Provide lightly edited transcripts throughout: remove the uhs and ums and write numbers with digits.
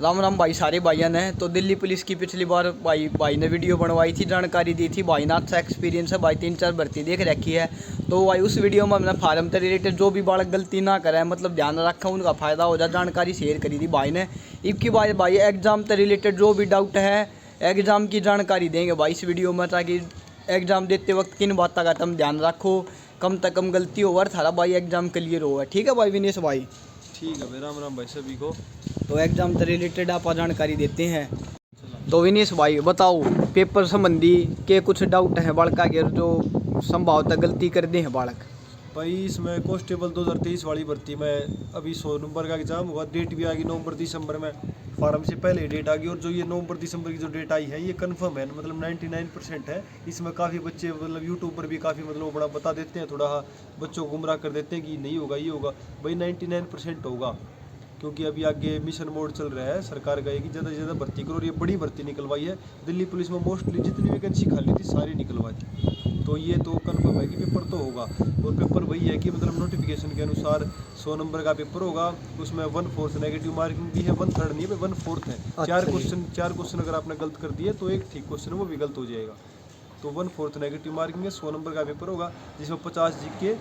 राम राम भाई, सारे भाइयों ने तो दिल्ली पुलिस की पिछली बार भाई ने वीडियो बनवाई थी, जानकारी दी थी। भाई ने अच्छा एक्सपीरियंस है, भाई 3-4 भर्ती देख रखी है। तो भाई उस वीडियो में हमने फार्म से रिलेटेड जो भी बालक गलती ना करे, मतलब ध्यान रखा, उनका फ़ायदा हो जाए, जानकारी शेयर करी थी भाई ने। इसकी बार भाई एग्ज़ाम से रिलेटेड जो भी डाउट है, एग्ज़ाम की जानकारी देंगे भाई इस वीडियो में, ताकि एग्ज़ाम देते वक्त किन बातों का तुम ध्यान रखो, कम से कम गलती हो और थारा भाई एग्ज़ाम क्लियर हो। ठीक है भाई विनेश भाई? ठीक है भाई, राम राम भाई सभी को। तो एग्ज़ाम से रिलेटेड आप जानकारी देते हैं। तो विनेश भाई बताओ, पेपर संबंधी के कुछ डाउट हैं बालका के जो संभवतः गलती कर दे हैं बालक? भाई इसमें कांस्टेबल 2023 वाली भर्ती में अभी 100 नंबर का एग्जाम हुआ, डेट भी आ गई नवंबर दिसंबर में। फार्म से पहले डेट आ गई और जो ये नवंबर दिसंबर की जो डेट आई है ये कंफर्म है, मतलब 99% है। इसमें काफ़ी बच्चे मतलब यूट्यूब पर भी काफ़ी मतलब बड़ा बता देते हैं, थोड़ा बच्चों को गुमराह कर देते हैं कि नहीं होगा, ये होगा। भाई 99% होगा, क्योंकि अभी आगे मिशन मोड चल रहा है सरकार का, ये कि ज़्यादा से ज़्यादा भर्ती करो। और ये बड़ी भर्ती निकलवाई है दिल्ली पुलिस में, मोस्टली जितनी वैकेंसी खाली थी सारी निकलवा दी। तो ये तो कन्फर्म है कि पेपर तो होगा। और पेपर वही है कि मतलब नोटिफिकेशन के अनुसार 100 नंबर का पेपर होगा, उसमें 1/4 नेगेटिव मार्किंग भी है, 1/3 नहीं है, 1/4 है। चार क्वेश्चन अगर आपने गलत कर दिए तो एक ठीक क्वेश्चन है वो भी गलत हो जाएगा। तो 1/4 नेगेटिव मार्किंग है, 100 नंबर का पेपर होगा, जिसमें 50 जीके,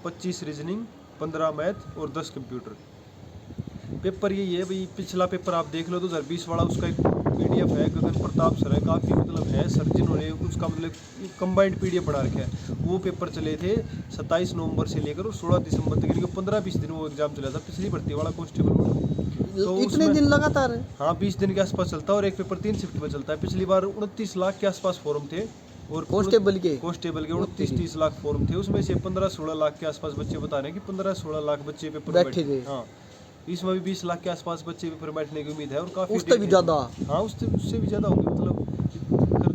25 रीजनिंग, 15 मैथ और 10 कंप्यूटर। पेपर यही है भाई। पिछला पेपर आप देख लो 2020 वाला, उसका एक PDF है, गगन प्रताप सर है, काफ़ी मतलब है सर जिन्होंने उसका मतलब कंबाइंड PDF बना रखा है। वो पेपर चले थे 27 नवंबर से लेकर और 16 दिसंबर तक, यानी कि 15-20 दिन वो एग्जाम चला था पिछली भर्ती वाला कांस्टेबल में। तो इतने दिन लगातार? हाँ, 20 दिन के आसपास चलता है और एक पेपर 3 शिफ्ट में चलता है। पिछली बार 29 लाख के आसपास फॉर्म थे और कांस्टेबल के 29-30 लाख फॉर्म थे, उसमें से 15-16 लाख के आसपास बच्चे बता रहे हैं कि 15-16 लाख बच्चे पेपर बैठे थे। हाँ, इसमें भी 20 लाख के आसपास बच्चे पेपर बैठने की उम्मीद है और काफी उससे भी ज़्यादा। हाँ, उससे भी ज़्यादा होगी, मतलब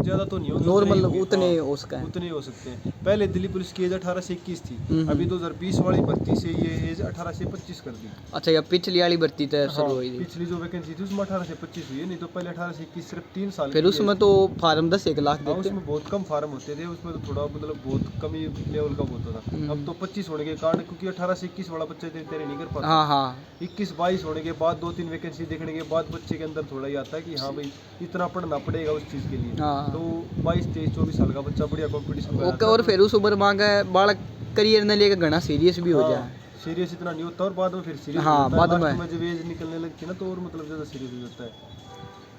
ज़्यादा तो नहीं होगी, नॉर्मल उतने हो सकते हैं, उतने हो सकते हैं। पहले दिल्ली पुलिस की एज 18 से 21 थी, अभी 2020 वाली भर्ती से ये एज 18 से 25 कर दी। अच्छा, या पिछली वाली भर्ती तो शुरू हुई थी? पिछली जो वैकेंसी थी उसमें 18 से 25 हुई है, नहीं तो पहले 18 से 21 सिर्फ 3 साल। फिर उसमें तो फार्म 10-1 लाख देते हैं। उसमें बहुत कम फार्म होते थे, उसमें तो थोड़ा मतलब बहुत कम ही लेवल का होता था। अब तो 25 होने के कारण, क्योंकि 18 से 21 वाला बच्चा तेरे नहीं कर पाता। हाँ हाँ, 21-22 होने के बाद 2-3 वैकेंसी देखने के बाद बच्चे के अंदर थोड़ा ही आता है कि हाँ भाई इतना पढ़ना पड़ेगा उस चीज़ के लिए। हाँ। तो 22-23-24 साल का बच्चा बढ़िया कॉम्पिटिशन में ओके। और फिर उस उम्र मांग बालक करियर ने लेकर घना सीरियस भी हो जाए। सीरियस इतना नहीं होता और बाद में फिर सीरियस हाँ, बाद में जब एज निकलने लगती है ना तो और मतलब ज़्यादा सीरियस हो जाता है।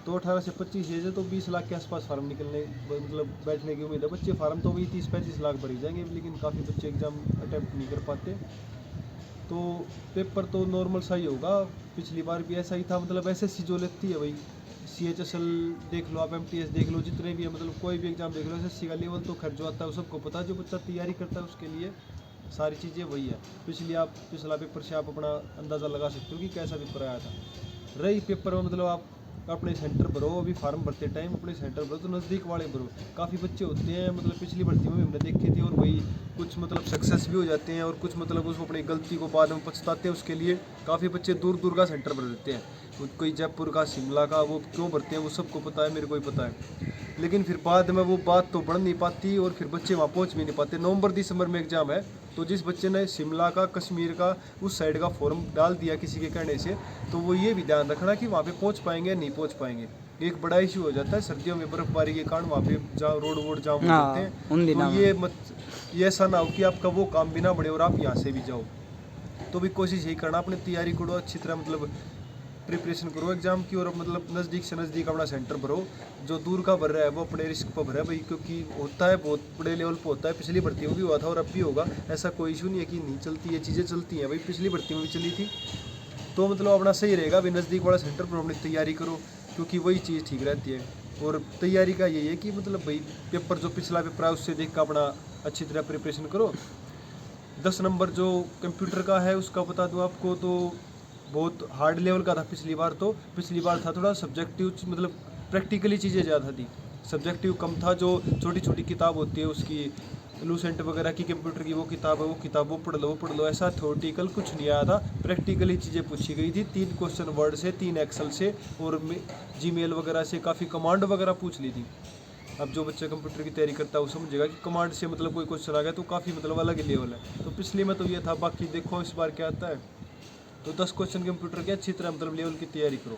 तो 18 से 25 एज है तो 20 लाख के आसपास फार्म निकलने मतलब बैठने की उम्मीद है। बच्चे फार्म तो वही 30-35 लाख भर ही जाएंगे, लेकिन काफ़ी बच्चे एग्जाम अटैम्प्ट नहीं कर पाते। तो पेपर तो नॉर्मल सा ही होगा, पिछली बार भी ऐसा ही था। मतलब SSC जो लेती है भाई, CHSL देख लो आप, MTS देख लो, जितने भी है मतलब कोई भी एग्जाम देख लो, SSC का लेवल तो खैर जो आता है वो सबको पता है, जो बच्चा तैयारी करता है उसके लिए सारी चीज़ें वही है। पिछला पेपर से आप अपना अंदाज़ा लगा सकते हो कि कैसा पेपर आया था। रही पेपर में मतलब आप अपने सेंटर भरो, अभी फार्म भरते टाइम अपने सेंटर भरो तो नज़दीक वाले भरो। काफ़ी बच्चे होते हैं मतलब पिछली भर्ती में भी हमने देखे थे, और वही कुछ मतलब सक्सेस भी हो जाते हैं और कुछ मतलब उसको अपनी गलती को बाद में पछताते हैं। उसके लिए काफ़ी बच्चे दूर दूर का सेंटर भर देते हैं, कोई जयपुर का, शिमला का, वो क्यों भरते हैं वो सबको पता है, मेरे को ही पता है। लेकिन फिर बाद में वो बात तो बढ़ नहीं पाती और फिर बच्चे वहाँ पहुँच भी नहीं पाते। नवंबर दिसंबर में एग्ज़ाम है, तो जिस बच्चे ने शिमला का, कश्मीर का, उस साइड का फॉर्म डाल दिया किसी के कहने से, तो वो ये भी ध्यान रखना कि वहाँ पे पहुँच पाएंगे या नहीं पहुँच पाएंगे। एक बड़ा इशू हो जाता है सर्दियों में, बर्फबारी के कारण वहाँ पे रोड वोड जाम हो जाते हैं। तो ये ऐसा ना हो कि आपका वो काम भी ना बढ़े और आप यहाँ से भी जाओ। तो भी कोशिश यही करना, अपनी तैयारी करो अच्छी तरह, मतलब प्रिपरेशन करो एग्जाम की, और मतलब नज़दीक से नज़दीक अपना सेंटर भरो। जो दूर का भर रहा है वो अपने रिस्क पर भरा भाई, क्योंकि होता है बहुत बड़े लेवल पर होता है। पिछली भर्ती में भी हुआ था और अब भी होगा, ऐसा कोई इशू नहीं है कि नहीं चलती, ये चीज़ें चलती हैं भाई, पिछली भर्ती में भी चली थी। तो मतलब अपना सही रहेगा भाई, नज़दीक वाला सेंटर पर अपनी तैयारी करो, क्योंकि वही चीज़ ठीक रहती है। और तैयारी का यही है कि मतलब भाई पेपर जो पिछला पेपर है उससे देख कर अपना अच्छी तरह प्रिपरेशन करो। 10 नंबर जो कंप्यूटर का है उसका बता दूँ आपको, तो बहुत हार्ड लेवल का था पिछली बार। तो पिछली बार था थोड़ा सब्जेक्टिव, मतलब प्रैक्टिकली चीज़ें ज़्यादा थी, सब्जेक्टिव कम था। जो छोटी छोटी किताब होती है उसकी, लूसेंट वगैरह की कंप्यूटर की वो किताब है, वो किताब वो पढ़ लो, ऐसा थ्योरेटिकल कुछ नहीं आया था। प्रैक्टिकली चीज़ें पूछी गई थी, 3 क्वेश्चन वर्ड से, 3 एक्सेल से और जीमेल वगैरह से, काफ़ी कमांड वगैरह पूछ ली थी। अब जो बच्चा कंप्यूटर की तैयारी करता है वो समझेगा कि कमांड से मतलब कोई क्वेश्चन आ गया तो काफ़ी मतलब अलग ही लेवल है। तो पिछले में तो ये था, बाकी देखो इस बार क्या आता है। तो 10 क्वेश्चन कंप्यूटर के अच्छी तरह मतलब लेवल की तैयारी करो,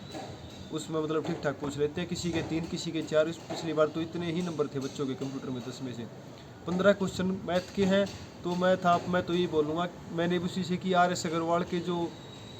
उसमें मतलब ठीक ठाक पूछ लेते हैं, किसी के 3 किसी के 4। पिछली बार तो इतने ही नंबर थे बच्चों के कंप्यूटर में 10 में से। 15 क्वेश्चन मैथ के हैं। तो मैं तो यही बोलूँगा, मैंने भी उसी से कि RS अग्रवाल के जो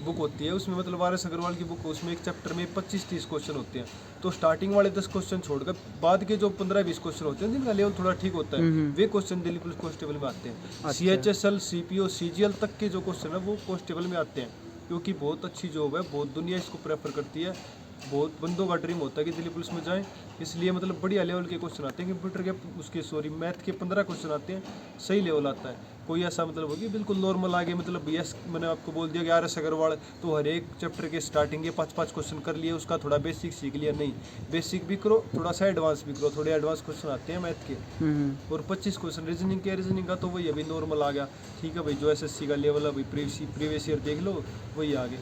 बुक होती है उसमें मतलब RS अग्रवाल की बुक, उसमें एक चैप्टर में 25-30 क्वेश्चन होते हैं। तो स्टार्टिंग वाले 10 क्वेश्चन छोड़कर बाद के जो 15-20 क्वेश्चन होते हैं जिनका लेवल थोड़ा ठीक होता है, वे क्वेश्चन दिल्ली पुलिस कांस्टेबल में आते हैं। CHSL CPO CGL तक के जो क्वेश्चन है वो कांस्टेबल में आते हैं, क्योंकि बहुत अच्छी जॉब है, बहुत दुनिया इसको प्रेफर करती है, बहुत बंदों का ड्रीम होता है कि दिल्ली पुलिस में जाएं। इसलिए मतलब बढ़िया लेवल के क्वेश्चन आते हैं कंप्यूटर के मैथ के 15 क्वेश्चन आते हैं, सही लेवल आता है। कोई ऐसा मतलब होगी बिल्कुल नॉर्मल आगे मतलब भैया मैंने आपको बोल दिया कि RS अग्रवाल तो हर एक चैप्टर के स्टार्टिंग के 5-5 क्वेश्चन कर लिए, उसका थोड़ा बेसिक सीख लिया, नहीं बेसिक भी करो, थोड़ा सा एडवांस भी करो, थोड़े एडवांस क्वेश्चन आते हैं मैथ के। और 25 क्वेश्चन रीजनिंग का तो वही अभी नॉर्मल आ गया, ठीक है भाई, जो SSC का लेवल है भाई प्रीवियस ईयर देख लो, वही आगे।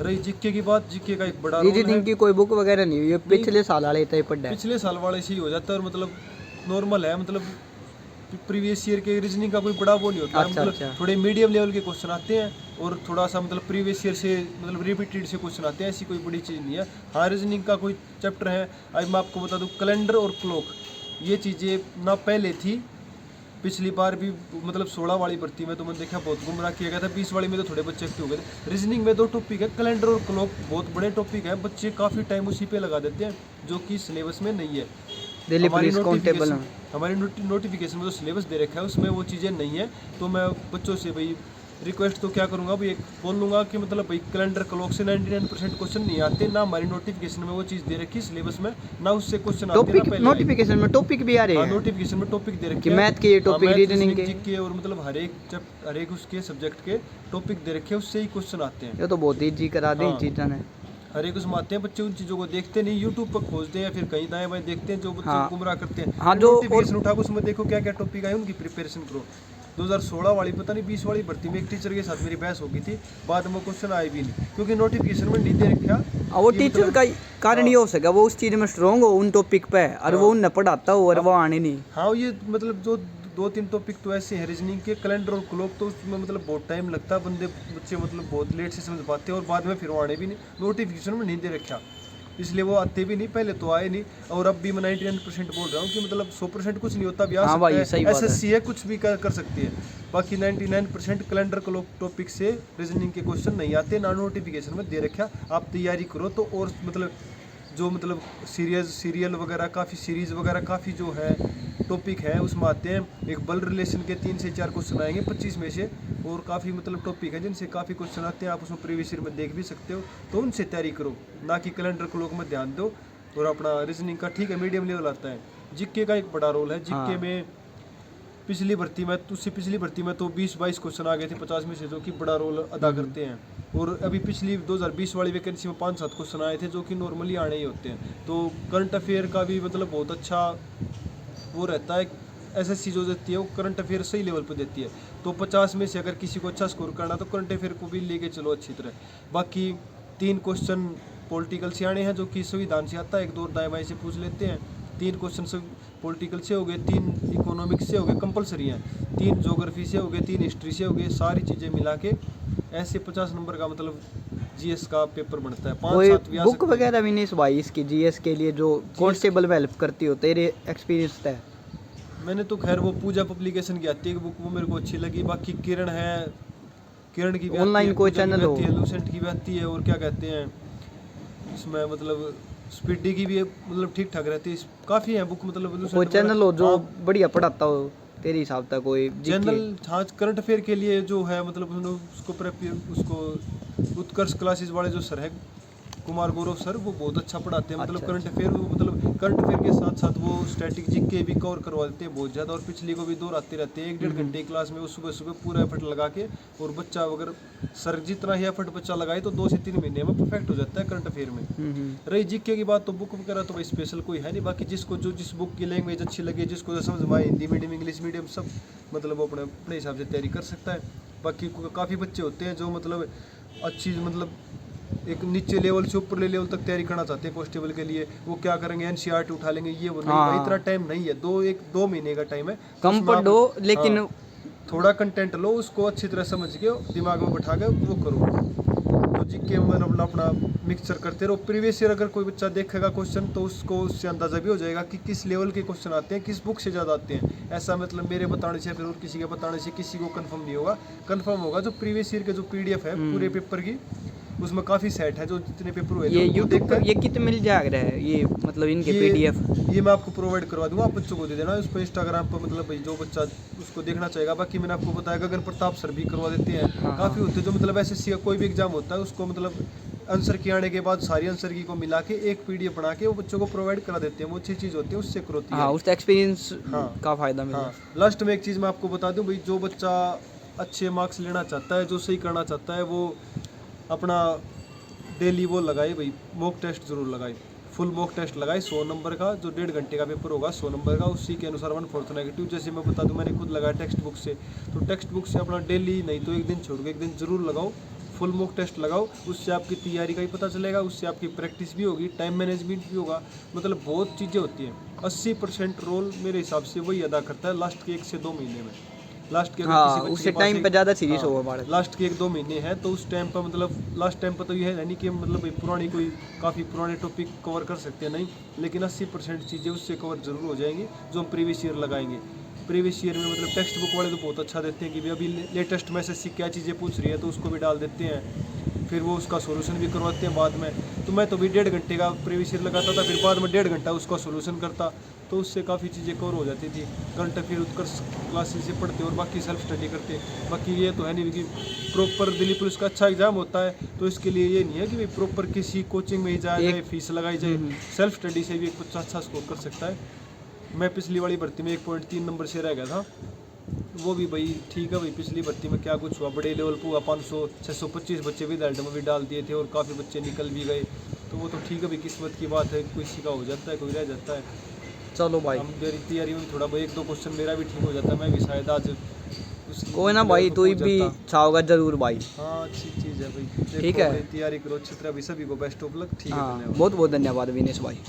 रही जीके की बात, जीके का एक बड़ा रोल है। रीजनिंग की कोई बुक वगैरह नहीं हुई है, पिछले साल वाले तय पढ़ा है, पिछले साल वाले से ही हो जाता है, और मतलब नॉर्मल है, मतलब प्रीवियस ईयर के रीजनिंग का कोई बड़ा वो नहीं होता है, मतलब थोड़े मीडियम लेवल के क्वेश्चन आते हैं और थोड़ा सा मतलब प्रीवियस ईयर से मतलब रिपीटेड से क्वेश्चन आते हैं, ऐसी कोई बड़ी चीज़ नहीं है। हाँ रीजनिंग का कोई चैप्टर है, आज मैं आपको बता दूँ, कैलेंडर और क्लॉक, ये चीज़ें ना पहले थी, पिछली बार भी मतलब 16 वाली भर्ती में तो मैंने देखा बहुत गुमराह किया गया था, 20 वाली में तो थोड़े बच्चे एक्टिव हो गए थे। रीजनिंग में 2 टॉपिक है, कैलेंडर और क्लॉक, बहुत बड़े टॉपिक है, बच्चे काफ़ी टाइम उसी पे लगा देते हैं, जो कि सिलेबस में नहीं है। दिल्ली पुलिस कांस्टेबल हमारी नोटिफिकेशन में जो सिलेबस दे रखा है उसमें वो चीज़ें नहीं है। तो मैं बच्चों से भाई रिक्वेस्ट तो क्या करूँगा भाई, एक बोल लूँगा कि मतलब भाई कैलेंडर क्लॉक से 99% क्वेश्चन नहीं आते, ना हमारी नोटिफिकेशन में वो चीज़ दे रखी है सिलेबस में, ना उससे क्वेश्चन आते हैं। नोटिफिकेशन में टॉपिक भी आ रहे हैं, नोटिफिकेशन में टॉपिक दे रखे कि मैथ के टॉपिक, रीजनिंग के, और मतलब हर एक उसके सब्जेक्ट के टॉपिक दे रखे हैं, उससे ही क्वेश्चन आते हैं। ये तो बहुत ईजी करा दी चीज़ों ने, हर एक उसमें आते हैं, बच्चे उन चीज़ों को देखते नहीं, यूट्यूब पर खोजते हैं, फिर कहीं दाएं बाएं देखते हैं, जो बच्चे गुमराह करते हैं। हाँ, जो नोटिफिकेशन उठा के उसमें देखो क्या क्या टॉपिक आए, उनकी प्रिपरेशन करो। 2016 वाली पता नहीं 20 वाली भर्ती में एक टीचर के साथ मेरी बहस हो गई थी, बाद में क्वेश्चन आए भी नहीं, क्योंकि नोटिफिकेशन में नहीं दे रखा। वो टीचर का कारण ये हो सका, वो उस चीज़ में स्ट्रॉन्ग हो उन टॉपिक पे, और वो उन्हें पढ़ाता हो और वो आने नहीं। हाँ, ये मतलब जो 2-3 टॉपिक तो ऐसे हैं रीजनिंग के, कैलेंडर और क्लॉक, तो उसमें मतलब बहुत टाइम लगता है, बच्चे मतलब बहुत लेट से समझ पाते हैं, और बाद में फिर वो आने भी नहीं, नोटिफिकेशन में नहीं दे रखा, इसलिए वो आते भी नहीं, पहले तो आए नहीं। और अब भी मैं 99% बोल रहा हूँ कि मतलब 100% कुछ नहीं होता, भी आ सकता है, SSC है, कुछ भी कर सकती है। बाकी 99% कैलेंडर क्लॉक टॉपिक से रीजनिंग के क्वेश्चन नहीं आते, ना नोटिफिकेशन में दे रखा। आप तैयारी करो तो, और मतलब जो मतलब सीरियल वगैरह काफ़ी सीरीज़ वगैरह काफ़ी जो है टॉपिक है उसमें आते हैं। एक बल रिलेशन के 3 से 4 क्वेश्चन आएंगे 25 में से, और काफ़ी मतलब टॉपिक है जिनसे काफ़ी क्वेश्चन आते हैं, आप उसमें प्रीवियस ईयर में देख भी सकते हो, तो उनसे तैयारी करो, ना कि कैलेंडर क्लॉक में ध्यान दो। और अपना रीजनिंग का ठीक है मीडियम लेवल आता है। जीके का एक बड़ा रोल है, जीके में पिछली भर्ती में तो 20-22 क्वेश्चन आ गए थे 50 में से, जो कि बड़ा रोल अदा करते हैं। और अभी पिछली 2020 वाली वैकेंसी में 5-7 क्वेश्चन आए थे, जो कि नॉर्मली आने ही होते हैं। तो करंट अफेयर का भी मतलब बहुत अच्छा वो रहता है, SSC जो देती है वो करंट अफेयर सही लेवल पर देती है। तो 50 में से अगर किसी को अच्छा स्कोर करना तो करंट अफेयर को भी लेके चलो अच्छी तरह। बाकी 3 क्वेश्चन पॉलिटिकल से आने हैं, जो कि संविधान से आता है, 1-2 दाएं बाएं से पूछ लेते हैं। 3 क्वेश्चन सब पॉलिटिकल से हो गए, 3 इकोनॉमिक्स से हो गए कंपलसरी हैं, 3 ज्योग्राफी से हो गए, 3 हिस्ट्री से हो गए, सारी चीज़ें मिला के ऐसे 50 नंबर का मतलब GS का पेपर बनता है। 5-7 भी आ बुक सकते हैं। वगैरह भी नहीं इस भाई इसकी GS के लिए जो कांस्टेबल में हेल्प करती हो, तेरे एक्सपीरियंस है? मैंने तो खैर वो पूजा पब्लिकेशन की आती है बुक, वो मेरे को अच्छी लगी। बाकी किरण की भी ऑनलाइन कोई चैनल हो, लूसेंट की भी आती है, और क्या कहते हैं इसमें मतलब स्पीडी की भी मतलब ठीक ठाक रहती है, काफ़ी है बुक मतलब। कोई चैनल हो जो बढ़िया पढ़ाता हो तेरे हिसाब से, कोई चैनल? हाँ, करंट अफेयर के लिए जो है मतलब उसको उत्कर्ष क्लासेस वाले जो सर है कुमार गौरव सर, वो बहुत अच्छा पढ़ाते हैं। मतलब करंट अफेयर मतलब करंट अफेयर के साथ साथ वो स्ट्रैटेजिक के भी कवर करवा देते हैं बहुत ज़्यादा, और पिछली को भी दोहराते रहते हैं। 1-1.5 घंटे क्लास में वो सुबह पूरा एफर्ट लगा के, और बच्चा अगर सर जितना ही एफर्ट बच्चा लगाए तो 2 से 3 महीने में परफेक्ट हो जाता है करंट अफेयर में। रही जीके की बात, तो बुक वगैरह तो भाई स्पेशल कोई है नहीं। बाकी जिसको जिस बुक की लैंग्वेज अच्छी लगे, जिसको जो समझ में आए, हिंदी मीडियम इंग्लिश मीडियम सब मतलब वो अपने हिसाब से तैयारी कर सकता है। बाकी काफ़ी बच्चे होते हैं जो मतलब अच्छी मतलब एक नीचे लेवल से ऊपर लेवल तक तैयारी करना चाहते हैं कांस्टेबल के लिए, वो क्या करेंगे NCERT उठा लेंगे, ये वो नहीं भाई, इतना टाइम नहीं है, 2 महीने का टाइम है, कम पढ़ो लेकिन थोड़ा कंटेंट लो, उसको अच्छी तरह समझ के दिमाग में बैठा के वो करो। जीके मतलब अपना मिक्सचर करते रहो। प्रीवियस ईयर अगर कोई बच्चा देखेगा क्वेश्चन तो उसको उससे अंदाज़ा भी हो जाएगा कि किस लेवल के क्वेश्चन आते हैं, किस बुक से ज़्यादा आते हैं। ऐसा मतलब मेरे बताने से फिर और किसी के बताने से किसी को कंफर्म नहीं होगा। कंफर्म होगा जो प्रीवियस ईयर के जो PDF है पूरे पेपर की, उसमें काफ़ी सेट है जो जितने पेपर हुए थे ये उनको यूट्यूब देखकर पर ये कितने मिल जाएगा ये मतलब इनके PDF? ये मैं आपको प्रोवाइड करवा दूंगा, आप बच्चों को दे देना। उस पर इंस्टाग्राम पर मतलब भाई जो बच्चा उसको देखना चाहेगा। बाकी मैंने आपको बताया गगन प्रताप सर भी करवा देते हैं। हाँ, काफ़ी होते हैं जो मतलब SSC का कोई भी एग्जाम होता है उसको मतलब आंसर की आने के बाद सारी आंसर की को मिला के एक PDF बना के वो बच्चों को प्रोवाइड करा देते हैं। वो अच्छी चीज़ होती है, उससे करोती है। हाँ, उसका एक्सपीरियंस हाँ। का फ़ायदा मिला। हाँ, लास्ट में एक चीज़ मैं आपको बता दूं भाई, जो बच्चा अच्छे मार्क्स लेना चाहता है, जो सही करना चाहता है, वो अपना डेली वो लगाए भाई, मॉक टेस्ट जरूर लगाए। फुल मॉक टेस्ट लगाए 100 नंबर का, जो 1.5 घंटे का पेपर होगा 100 नंबर का। उसी के अनुसार 1/4 नेगेटिव। जैसे मैं बता दूं, मैंने खुद लगाया टेक्स्ट बुक से, तो टेक्स्ट बुक से अपना डेली नहीं तो एक दिन छोड़ के एक दिन जरूर लगाओ, फुल मॉक टेस्ट लगाओ। उससे आपकी तैयारी का ही पता चलेगा, उससे आपकी प्रैक्टिस भी होगी, टाइम मैनेजमेंट भी होगा, मतलब बहुत चीज़ें होती हैं। 80% रोल मेरे हिसाब से वही अदा करता है लास्ट के 1 से 2 महीने में। लास्ट के हाँ, उससे टाइम पे ज़्यादा सीरियस होगा बालक। लास्ट के 1-2 महीने हैं तो उस टाइम पर मतलब लास्ट टाइम पर तो ये है नहीं कि मतलब भाई पुरानी कोई काफ़ी पुराने टॉपिक कवर कर सकते हैं, नहीं, लेकिन 80% चीज़ें उससे कवर जरूर हो जाएंगी जो हम प्रीवियस ईयर लगाएंगे। प्रीवियस ईयर में मतलब टेक्स्ट बुक वाले तो बहुत अच्छा देते हैं कि भाई अभी लेटेस्ट में SSC क्या चीज़ें पूछ रही है तो उसको भी डाल देते हैं, फिर वो उसका सोल्यूशन भी करवाते हैं बाद में। तो मैं तो भी 1.5 घंटे का प्रीवियस ईयर लगाता था, फिर बाद में 1.5 घंटा उसका सोल्यूशन करता, तो उससे काफ़ी चीज़ें कवर हो जाती थी। करंट अफेयर उत्कर्ष क्लासेस से पढ़ते और बाकी सेल्फ स्टडी करते। बाकी ये तो है नहीं कि प्रॉपर दिल्ली पुलिस का अच्छा एग्जाम होता है तो इसके लिए ये नहीं है कि भाई प्रॉपर किसी कोचिंग में ही जाया जाए, फीस लगाई जाए। सेल्फ स्टडी से भी एक बच्चा अच्छा स्कोर कर सकता है। मैं पिछली वाली भर्ती में 1.3 नंबर से रह गया था, वो भी भाई ठीक है भाई। पिछली भर्ती में क्या कुछ हुआ, बड़े लेवल पर हुआ, 500-625 बच्चे विद में भी डाल दिए थे और काफ़ी बच्चे निकल भी गए, तो वो तो ठीक है भाई, किस्मत की बात है, किसी का हो जाता है, कोई रह जाता है। चलो भाई, हम मेरी तैयारी में थोड़ा बहुत 1-2 क्वेश्चन मेरा भी ठीक हो जाता है, मैं भी शायद आज कोई ना भाई, तू भी चाहोगा जरूर भाई। हाँ, अच्छी चीज़ है भाई। ठीक है, तैयारी करो अच्छी तरह भी। सभी को बेस्ट ऑफ लक। ठीक है, हाँ, धन्यवाद। बहुत बहुत धन्यवाद विनेश भाई।